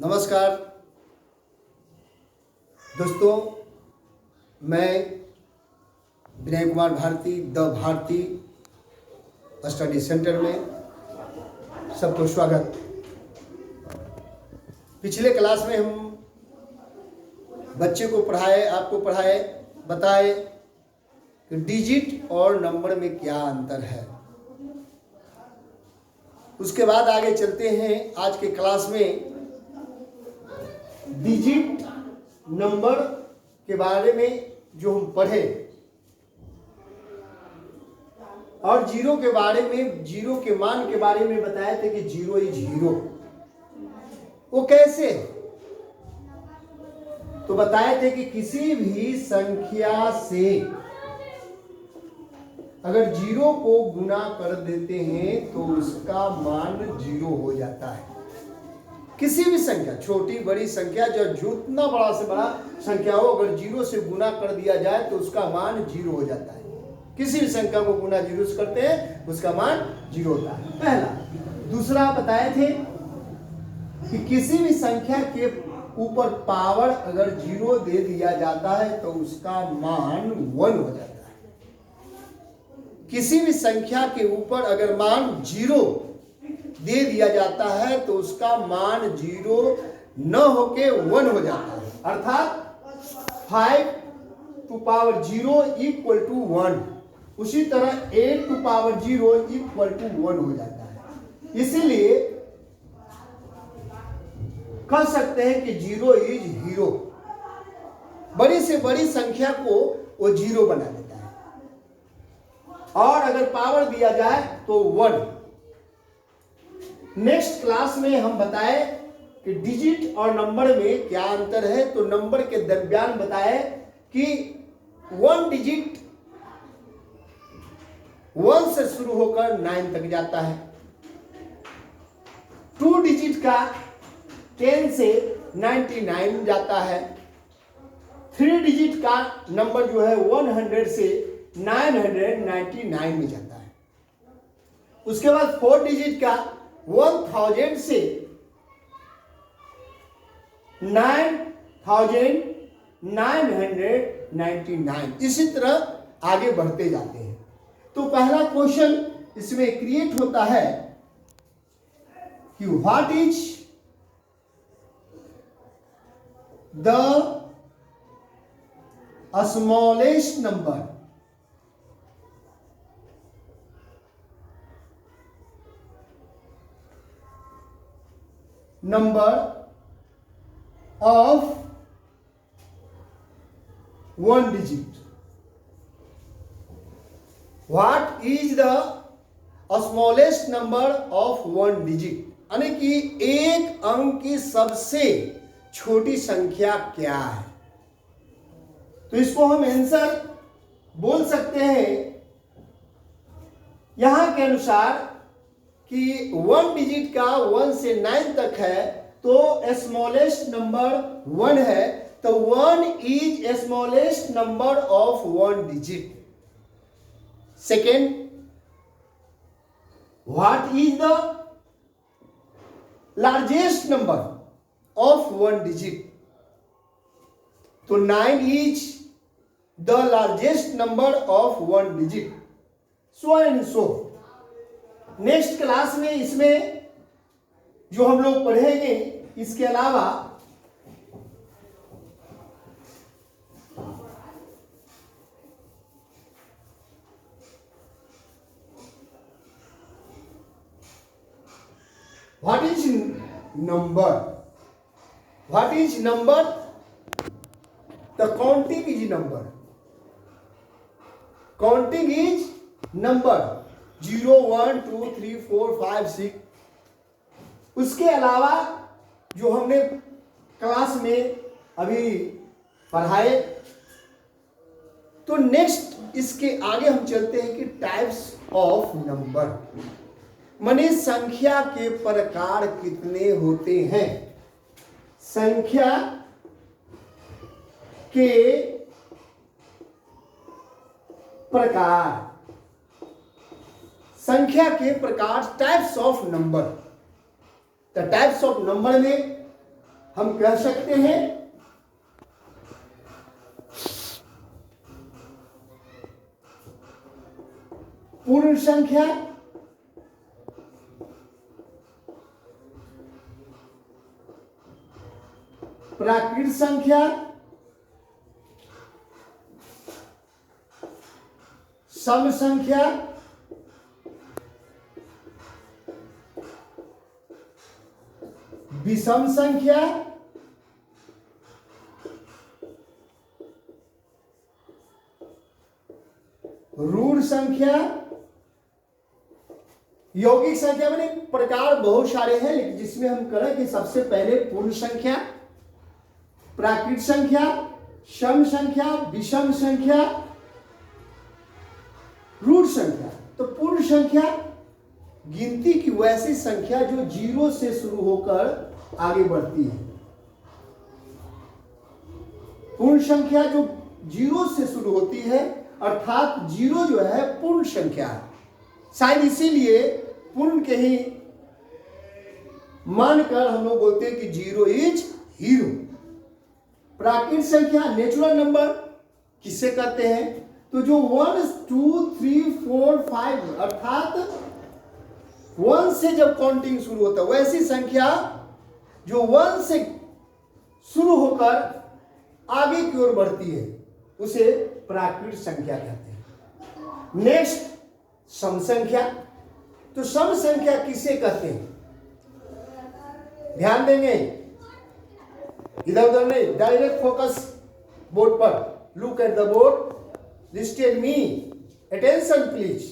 नमस्कार दोस्तों, मैं Vinay Kumar Bharti the Bharti study centre में सबको स्वागत। पिछले क्लास में हम बच्चे को पढ़ाए, आपको पढ़ाए, बताए कि डिजिट और नंबर में क्या अंतर है। उसके बाद आगे चलते हैं। आज के क्लास में डिजिट नंबर के बारे में जो हम पढ़े और जीरो के बारे में, जीरो के मान के बारे में बताए थे कि जीरो इज हीरो। वो कैसे, तो बताए थे कि किसी भी संख्या से अगर जीरो को गुना कर देते हैं तो उसका मान जीरो हो जाता है। किसी भी संख्या, छोटी बड़ी संख्या, जो जितना बड़ा से बड़ा संख्या हो, अगर जीरो से गुना कर दिया जाए तो उसका मान जीरो हो जाता है। किसी भी संख्या को गुना जीरो से करते हैं उसका मान जीरो होता है, पहला। दूसरा बताए थे कि किसी भी संख्या के ऊपर पावर अगर जीरो दे दिया जाता है तो उसका मान 1 हो जाता है। किसी भी संख्या के ऊपर अगर मान जीरो दे दिया जाता है तो उसका मान जीरो न होके 1 हो जाता है। अर्थात 5 टू पावर 0 इक्वल टू 1। उसी तरह 8 टू पावर 0 इक्वल टू 1 हो जाता है। इसीलिए कह सकते हैं कि जीरो इज हीरो। बड़ी से बड़ी संख्या को वो जीरो बना देता है और अगर पावर दिया जाए तो 1। नेक्स्ट क्लास में हम बताए कि डिजिट और नंबर में क्या अंतर है। तो नंबर के दरमियान बताए कि 1 डिजिट 1 से शुरू होकर 9 तक जाता है। 2 डिजिट का 10 से 99 जाता है। 3 डिजिट का नंबर जो है 100 से 999 में जाता है। उसके बाद 4 डिजिट का 1000 से 9999। इसी तरह आगे बढ़ते जाते हैं। तो पहला क्वेश्चन इसमें क्रिएट होता है कि what is the smallest number of 1 digit. What is the smallest number of 1 digit? यानी कि एक अंक की सबसे छोटी संख्या क्या है। तो इसको हम आंसर बोल सकते हैं यहां के अनुसार कि 1 डिजिट का 1 से 9 तक है तो स्मॉलेस्ट नंबर 1 है। तो 1 is smallest number of 1 digit. Second, what is the largest number of 1 digit. तो 9 is the largest number of 1 digit. So and so. Next class में इसमें जो हम लोग पढ़ेंगे, इसके अलावा what is number, what is number, the counting is number, counting is number 0 1 2 3 4 5 6। उसके अलावा जो हमने क्लास में अभी पढ़ाए, तो नेक्स्ट इसके आगे हम चलते हैं कि टाइप्स ऑफ नंबर, माने संख्या के प्रकार कितने होते हैं। संख्या के प्रकार, संख्या के प्रकार, types of number. The types of number में हम कह सकते हैं पूर्ण संख्या, प्राकृत संख्या, सम संख्या, विषम संख्या, ऋण संख्या। यौगिक संख्या में प्रकार बहुत सारे हैं, लेकिन जिसमें हम करें कि सबसे पहले पूर्ण संख्या, प्राकृत संख्या, सम संख्या, विषम संख्या, ऋण संख्या। तो पूर्ण संख्या गिनती की वैसी संख्या जो जीरो से शुरू होकर आगे बढ़ती है। पूर्ण संख्या जो जीरो से शुरू होती है, अर्थात जीरो जो है पूर्ण संख्या है। शायद इसीलिए पूर्ण के ही मानकर हम लोग बोलते हैं कि जीरो इज हीरो। प्राकृत संख्या नेचुरल नंबर किसे कहते हैं? तो जो 1 2 3 4 5 अर्थात 1 से जब काउंटिंग शुरू होता है, वैसी संख्या जो 1 से शुरू होकर आगे की ओर बढ़ती है, उसे प्राकृत संख्या कहते हैं। नेक्स्ट सम संख्या। तो सम संख्या किसे कहते हैं? ध्यान देंगे, इधर उधर नहीं, डायरेक्ट फोकस बोर्ड पर। Look at the board, listed me, attention please.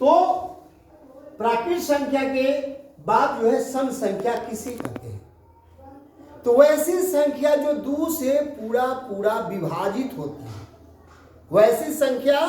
तो प्राकृत संख्या के बाद जो है सम संख्या किसे कहते हैं? तो वैसी संख्या जो 2 से पूरा पूरा विभाजित होती है, वैसी संख्या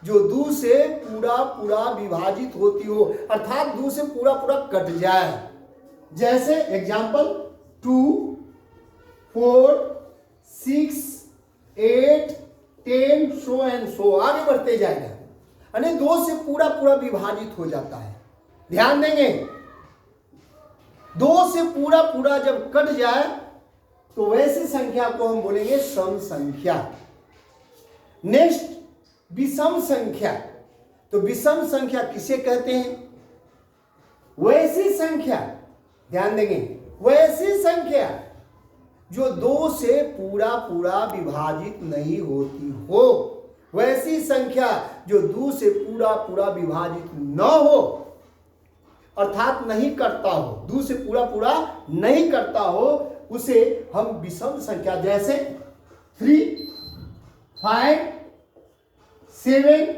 जो 2 से पूरा पूरा विभाजित होती हो, अर्थात 2 से पूरा पूरा कट जाए। जैसे एग्जांपल 2 4 6 8 10 सो एंड सो आगे बढ़ते जाएगा, यानी 2 से पूरा पूरा विभाजित हो जाता है। ध्यान देंगे, 2 से पूरा पूरा जब कट जाए तो वैसी संख्या को हम बोलेंगे सम संख्या। नेक्स्ट विषम संख्या। तो विषम संख्या किसे कहते हैं? वैसी संख्या, ध्यान देंगे, वैसी संख्या जो 2 से पूरा पूरा विभाजित नहीं होती हो, वैसी संख्या जो 2 से पूरा पूरा विभाजित न हो, अर्थात नहीं करता हो, 2 से पूरा पूरा नहीं करता हो, उसे हम विषम संख्या, जैसे 3 5 7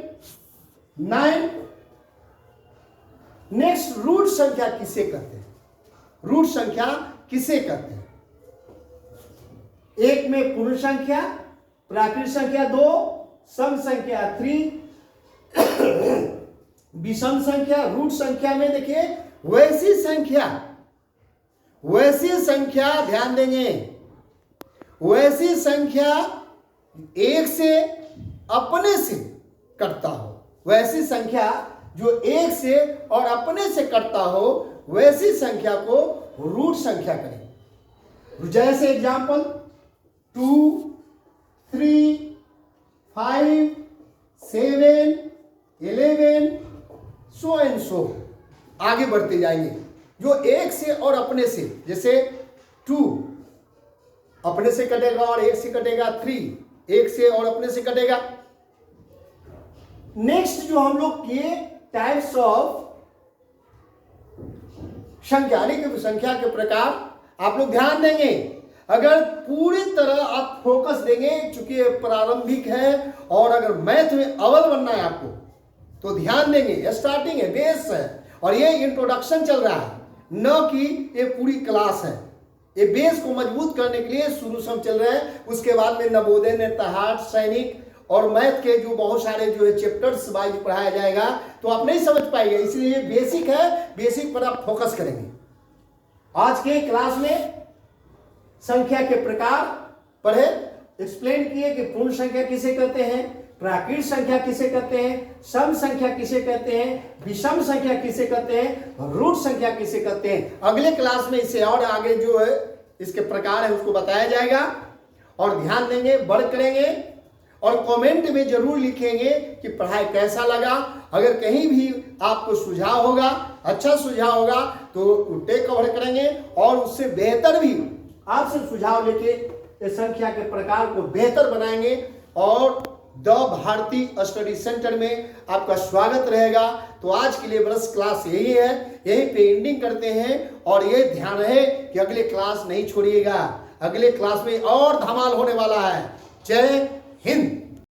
9। नेक्स्ट रूट संख्या किसे कहते हैं? रूट संख्या किसे कहते हैं? एक में पूर्ण संख्या, प्राकृत संख्या 2, सम संख्या 3, विषम संख्या। रूट संख्या में देखिए वैसी संख्या ध्यान देंगे, वैसी संख्या 1 से अपने से कटता हो, वैसी संख्या जो 1 से और अपने से कटता हो, वैसी संख्या को रूट संख्या करें। जैसे एग्जांपल 2 3 5 7 11 सो एंड सो आगे बढ़ते जाएंगे। जो 1 से और अपने से, जैसे 2 अपने से कटेगा और 1 से कटेगा, 3 1 से और अपने से कटेगा। नेक्स्ट जो हम लोग किए टाइप्स ऑफ संख्या, यानी कि संख्या के प्रकार, आप लोग ध्यान देंगे। अगर पूरी तरह आप फोकस देंगे, चूंकि प्रारंभिक है और अगर मैथ में अव्वल बनना है आपको, तो ध्यान देंगे। स्टार्टिंग है, बेस है, और ये इंट्रोडक्शन चल रहा है, न कि ये पूरी क्लास है। ये बेस को मजबूत करने के लिए शुरू से हम चल रहे हैं। उसके बाद में नवोदय, नेतहाट, सैनिक और मैथ के जो बहुत सारे जो है चैप्टर्स वाइज पढ़ाया जाएगा, तो आप नहीं समझ पाएंगे। इसलिए बेसिक है, बेसिक पर आप फोकस करेंगे। आज के क्लास में संख्या के प्रकार पढ़े, एक्सप्लेन किए कि पूर्ण संख्या किसे कहते हैं, प्राकृत संख्या किसे कहते हैं, सम संख्या किसे कहते हैं, विषम संख्या किसे कहते हैं, रूट संख्या किसे कहते हैं। अगले क्लास में इसे और आगे जो है इसके प्रकार है उसको बताया जाएगा। और ध्यान देंगे, बढ़ करेंगे और कमेंट में जरूर लिखेंगे कि पढ़ाई कैसा लगा। अगर कहीं भी आपको सुझाव होगा, अच्छा सुझाव होगा तो टेक कवर करेंगे और उससे बेहतर भी आपसे सुझाव लेके इस संख्या के प्रकार को बेहतर बनाएंगे। और द भारती स्टडी सेंटर में आपका स्वागत रहेगा। तो आज के लिए बस क्लास यही है, यही पे एंडिंग करते हैं। और ये ध्यान रहे कि अगले क्लास नहीं छोड़िएगा, अगले क्लास में और धमाल होने वाला है। जय हिंद।